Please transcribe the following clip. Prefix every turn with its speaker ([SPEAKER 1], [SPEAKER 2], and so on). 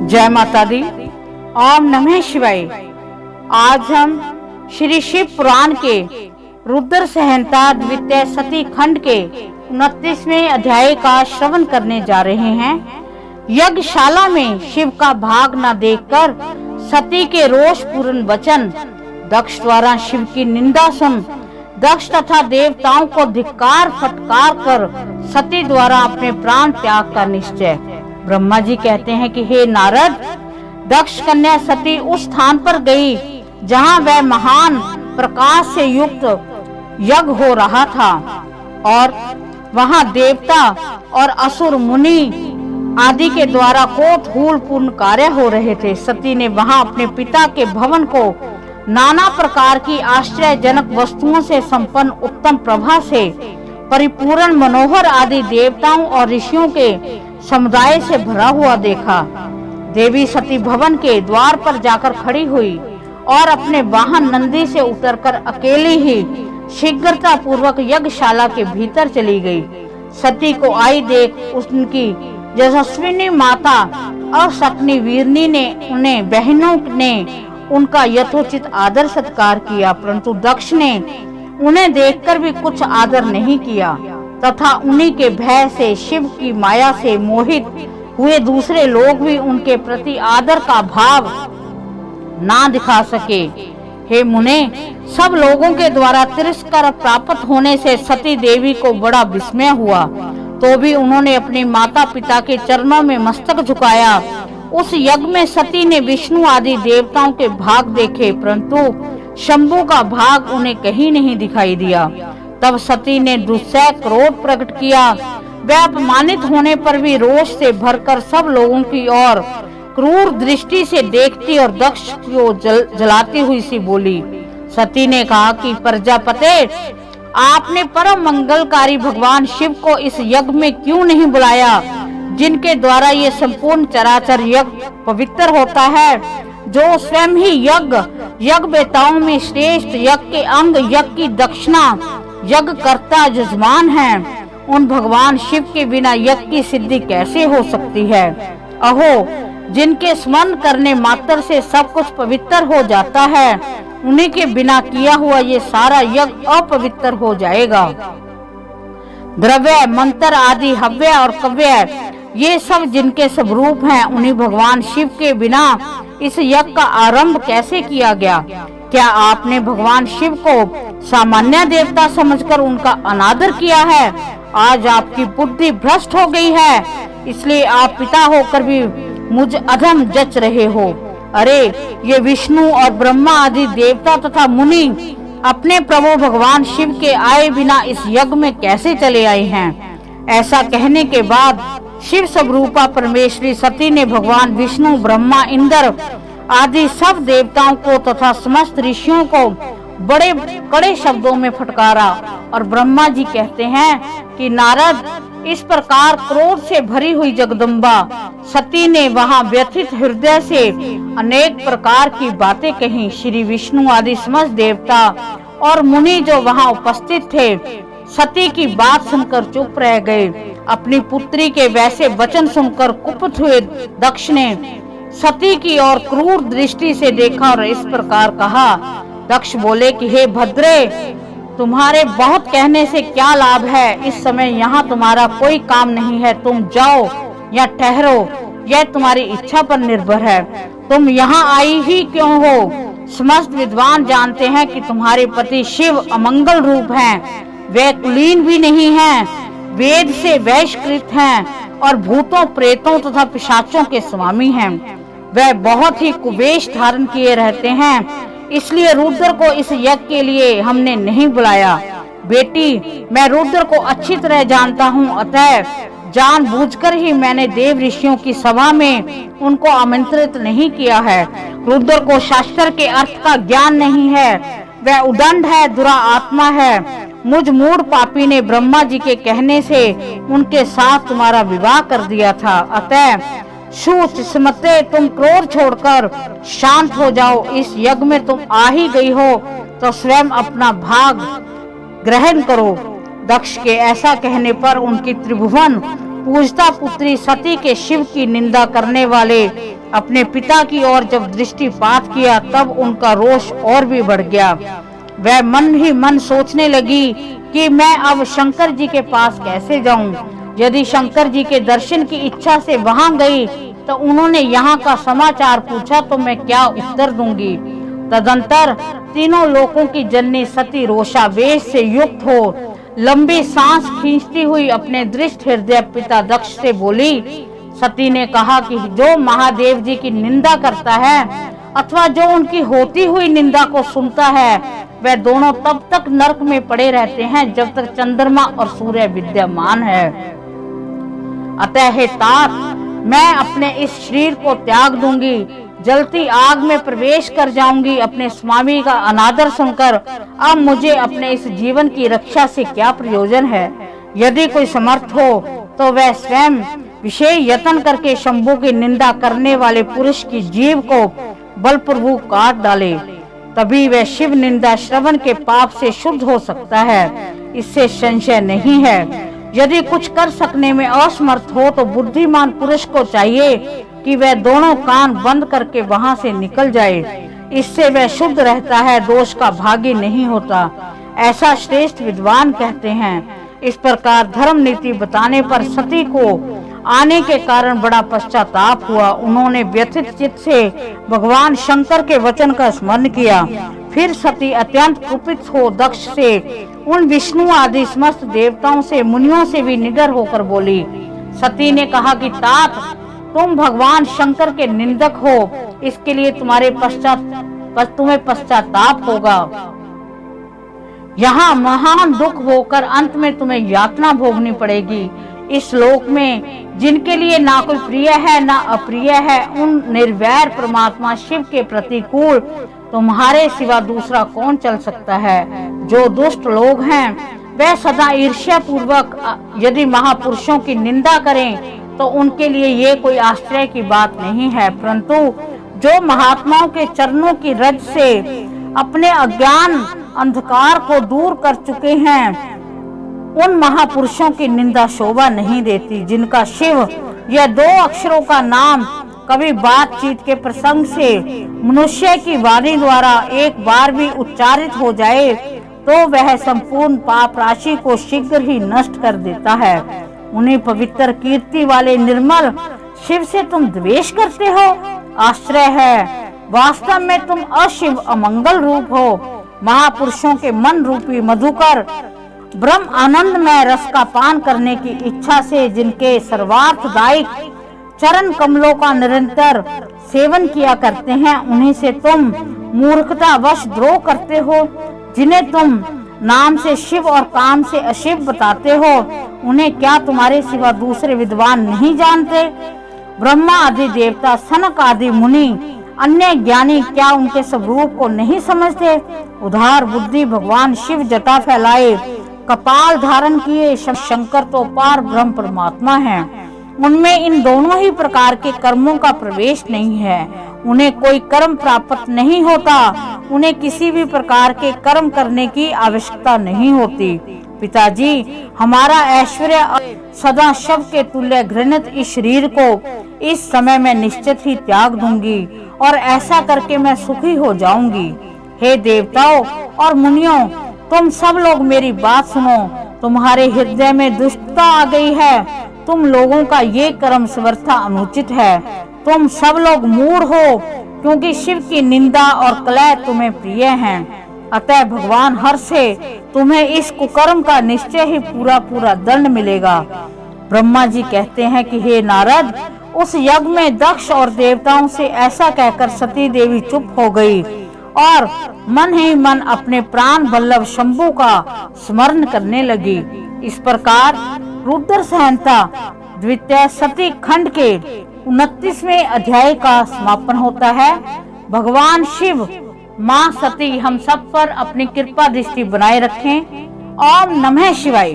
[SPEAKER 1] जय माता दी। ओम नमः शिवाय। आज हम श्री शिव पुराण के रुद्र संहिता द्वितीय सती खंड के 29वें अध्याय का श्रवण करने जा रहे हैं। यज्ञशाला में शिव का भाग न देखकर सती के रोष पूर्ण वचन, दक्ष द्वारा शिव की निंदा सुन दक्ष तथा देवताओं को धिक्कार फटकार कर सती द्वारा अपने प्राण त्याग का निश्चय। ब्रह्मा जी कहते हैं कि हे नारद, दक्ष कन्या सती उस स्थान पर गई जहां वह महान प्रकाश से युक्त यज्ञ हो रहा था और वहां देवता और असुर मुनि आदि के द्वारा कोतूहल पूर्ण कार्य हो रहे थे। सती ने वहां अपने पिता के भवन को नाना प्रकार की आश्चर्यजनक वस्तुओं से संपन्न, उत्तम प्रभा से परिपूर्ण, मनोहर आदि देवताओं और ऋषियों के समुदाय से भरा हुआ देखा। देवी सती भवन के द्वार पर जाकर खड़ी हुई और अपने वाहन नंदी से उतरकर अकेली ही शीघ्रता पूर्वक यज्ञशाला के भीतर चली गई। सती को आई देख उनकी यशस्विनी माता और सकनी वीरनी ने उन्हें बहनों ने उनका यथोचित आदर सत्कार किया, परंतु दक्ष ने उन्हें देखकर भी कुछ आदर नहीं किया तथा उन्हीं के भय से, शिव की माया से मोहित हुए दूसरे लोग भी उनके प्रति आदर का भाव ना दिखा सके। हे मुने, सब लोगों के द्वारा तिरस्कार प्राप्त होने से सती देवी को बड़ा विस्मय हुआ, तो भी उन्होंने अपने माता पिता के चरणों में मस्तक झुकाया। उस यज्ञ में सती ने विष्णु आदि देवताओं के भाग देखे, परंतु शंभु का भाग उन्हें कहीं नहीं दिखाई दिया। तब सती ने दुस्सह क्रोध प्रकट किया। वह अपमानित होने पर भी रोष से भरकर सब लोगों की ओर क्रूर दृष्टि से देखती और दक्ष को जलाती हुई सी बोली। सती ने कहा कि प्रजापते, आपने परम मंगलकारी भगवान शिव को इस यज्ञ में क्यों नहीं बुलाया, जिनके द्वारा ये संपूर्ण चराचर यज्ञ पवित्र होता है, जो स्वयं ही यज्ञ बेताओं में श्रेष्ठ, यज्ञ के अंग, यज्ञ की दक्षिणा, यज्ञ कर्ता जजमान है। उन भगवान शिव के बिना यज्ञ की सिद्धि कैसे हो सकती है। अहो, जिनके स्मरण करने मात्र से सब कुछ पवित्र हो जाता है, उन्हीं के बिना किया हुआ ये सारा यज्ञ अपवित्र हो जाएगा। द्रव्य, मंत्र आदि, हव्य और कव्य, ये सब जिनके स्वरूप हैं, उन्हीं भगवान शिव के बिना इस यज्ञ का आरंभ कैसे किया गया। क्या आपने भगवान शिव को सामान्य देवता समझकर उनका अनादर किया है? आज आपकी बुद्धि भ्रष्ट हो गई है, इसलिए आप पिता होकर भी मुझ अधम जच रहे हो। अरे, ये विष्णु और ब्रह्मा आदि देवता तथा मुनि अपने प्रभु भगवान शिव के आए बिना इस यज्ञ में कैसे चले आए हैं। ऐसा कहने के बाद शिव स्वरूपा परमेश्वरी सती ने भगवान विष्णु, ब्रह्मा, इंद्र आदि सब देवताओं को तथा समस्त ऋषियों को बड़े कड़े शब्दों में फटकारा। और ब्रह्मा जी कहते हैं कि नारद, इस प्रकार क्रोध से भरी हुई जगदम्बा सती ने वहां व्यथित हृदय से अनेक प्रकार की बातें कही। श्री विष्णु आदि समस्त देवता और मुनि जो वहां उपस्थित थे, सती की बात सुनकर चुप रह गए। अपनी पुत्री के वैसे वचन सुनकर कुपित हुए दक्ष ने सती की ओर क्रूर दृष्टि से देखा और इस प्रकार कहा। दक्ष बोले कि हे भद्रे, तुम्हारे बहुत कहने से क्या लाभ है। इस समय यहाँ तुम्हारा कोई काम नहीं है, तुम जाओ या ठहरो, यह तुम्हारी इच्छा पर निर्भर है। तुम यहाँ आई ही क्यों हो? समस्त विद्वान जानते हैं कि तुम्हारे पति शिव अमंगल रूप हैं, वे कुलीन भी नहीं हैं, वेद से बहिष्कृत हैं और भूतों, प्रेतों तथा पिशाचों के स्वामी हैं। वह बहुत ही कुवेश धारण किए रहते हैं, इसलिए रुद्र को इस यज्ञ के लिए हमने नहीं बुलाया। बेटी, मैं रुद्र को अच्छी तरह जानता हूँ, अतः जानबूझकर ही मैंने देव ऋषियों की सभा में उनको आमंत्रित नहीं किया है। रुद्र को शास्त्र के अर्थ का ज्ञान नहीं है, वह उदंड है, दुरा आत्मा है। मुझ मूढ़ पापी ने ब्रह्मा जी के कहने से उनके साथ तुम्हारा विवाह कर दिया था, अतः शूच स्मते, तुम क्रोध छोड़कर शांत हो जाओ। इस यज्ञ में तुम आ ही गई हो तो स्वयं अपना भाग ग्रहण करो। दक्ष के ऐसा कहने पर उनकी त्रिभुवन पूजता पुत्री सती के शिव की निंदा करने वाले अपने पिता की ओर जब दृष्टिपात किया तब उनका रोष और भी बढ़ गया। वह मन ही मन सोचने लगी कि मैं अब शंकर जी के पास कैसे जाऊं। यदि शंकर जी के दर्शन की इच्छा से वहां गई तो उन्होंने यहाँ का समाचार पूछा तो मैं क्या उत्तर दूंगी। तदंतर तीनों लोकों की जननी सती रोषावेश से युक्त हो लंबी सांस खींचती हुई अपने दृष्ट हृदय पिता दक्ष से बोली। सती ने कहा कि जो महादेव जी की निंदा करता है अथवा जो उनकी होती हुई निंदा को सुनता है वह दोनों तब तक नरक में पड़े रहते हैं जब तक चंद्रमा और सूर्य विद्यमान है। अतः हे तात, मैं अपने इस शरीर को त्याग दूंगी, जलती आग में प्रवेश कर जाऊंगी। अपने स्वामी का अनादर सुनकर अब मुझे अपने इस जीवन की रक्षा से क्या प्रयोजन है। यदि कोई समर्थ हो तो वह स्वयं विशेष यत्न करके शंभु की निंदा करने वाले पुरुष की जीव को बलपूर्वक काट डाले, तभी वह शिव निंदा श्रवण के पाप से शुद्ध हो सकता है, इससे संशय नहीं है। यदि कुछ कर सकने में असमर्थ हो तो बुद्धिमान पुरुष को चाहिए कि वह दोनों कान बंद करके वहां से निकल जाए, इससे वह शुद्ध रहता है, दोष का भागी नहीं होता, ऐसा श्रेष्ठ विद्वान कहते हैं। इस प्रकार धर्म नीति बताने पर सती को आने के कारण बड़ा पश्चाताप हुआ। उन्होंने व्यथित चित्त से भगवान शंकर के वचन का स्मरण किया। फिर सती अत्यंत कुपित हो दक्ष से, उन विष्णु आदि समस्त देवताओं से, मुनियों से भी निडर होकर बोली। सती ने कहा कि तात, तुम भगवान शंकर के निंदक हो, इसके लिए तुम्हें पश्चाताप होगा। यहाँ महान दुख होकर अंत में तुम्हें यातना भोगनी पड़ेगी। इस लोक में जिनके लिए ना कोई प्रिय है ना अप्रिय है, उन निर्वैर परमात्मा शिव के प्रतिकूल तुम्हारे सिवा दूसरा कौन चल सकता है। जो दुष्ट लोग हैं वह सदा ईर्ष्या पूर्वक यदि महापुरुषों की निंदा करें तो उनके लिए ये कोई आश्चर्य की बात नहीं है, परंतु जो महात्माओं के चरणों की रज से अपने अज्ञान अंधकार को दूर कर चुके हैं उन महापुरुषों की निंदा शोभा नहीं देती। जिनका शिव यह दो अक्षरों का नाम कभी बातचीत के प्रसंग से मनुष्य की वाणी द्वारा एक बार भी उच्चारित हो जाए तो वह संपूर्ण पाप राशि को शीघ्र ही नष्ट कर देता है। उन्हीं पवित्र कीर्ति वाले निर्मल शिव से तुम द्वेष करते हो। आश्चर्य है, वास्तव में तुम अशिव अमंगल रूप हो। महापुरुषों के मन रूपी मधुकर ब्रह्म आनंदमय रस का पान करने की इच्छा से जिनके सर्वार्थदायक चरण कमलों का निरंतर सेवन किया करते हैं, उन्हीं से तुम मूर्खता वश द्रोह करते हो। जिन्हें तुम नाम से शिव और काम से अशिव बताते हो, उन्हें क्या तुम्हारे सिवा दूसरे विद्वान नहीं जानते। ब्रह्मा आदि देवता, सनक आदि मुनि, अन्य ज्ञानी क्या उनके स्वरूप को नहीं समझते। उदार बुद्धि भगवान शिव जटा फैलाए कपाल धारण किए शंकर तो पार ब्रह्म परमात्मा हैं। उनमें इन दोनों ही प्रकार के कर्मों का प्रवेश नहीं है। उन्हें कोई कर्म प्राप्त नहीं होता, उन्हें किसी भी प्रकार के कर्म करने की आवश्यकता नहीं होती। पिताजी, हमारा ऐश्वर्य सदा शव के तुल्य घृणित इस शरीर को इस समय मैं निश्चित ही त्याग दूंगी और ऐसा करके मैं सुखी हो जाऊंगी। हे देवताओं और मुनियों, तुम सब लोग मेरी बात सुनो। तुम्हारे हृदय में दुष्टता आ गई है। तुम लोगों का ये कर्म सर्वथा अनुचित है। तुम सब लोग मूढ़ हो, क्योंकि शिव की निंदा और कलह तुम्हें प्रिय हैं। अतः भगवान हर से तुम्हें इस कुकर्म का निश्चय ही पूरा दंड मिलेगा। ब्रह्मा जी कहते हैं कि हे नारद, उस यज्ञ में दक्ष और देवताओं से ऐसा कहकर सती देवी चुप हो गई और मन ही मन अपने प्राण वल्लभ शंभु का स्मरण करने लगी। इस प्रकार रुद्र संहिता द्वितीय सती खंड के 29वें अध्याय का समापन होता है। भगवान शिव माँ सती हम सब पर अपनी कृपा दृष्टि बनाए रखें। ओम नमः शिवाय।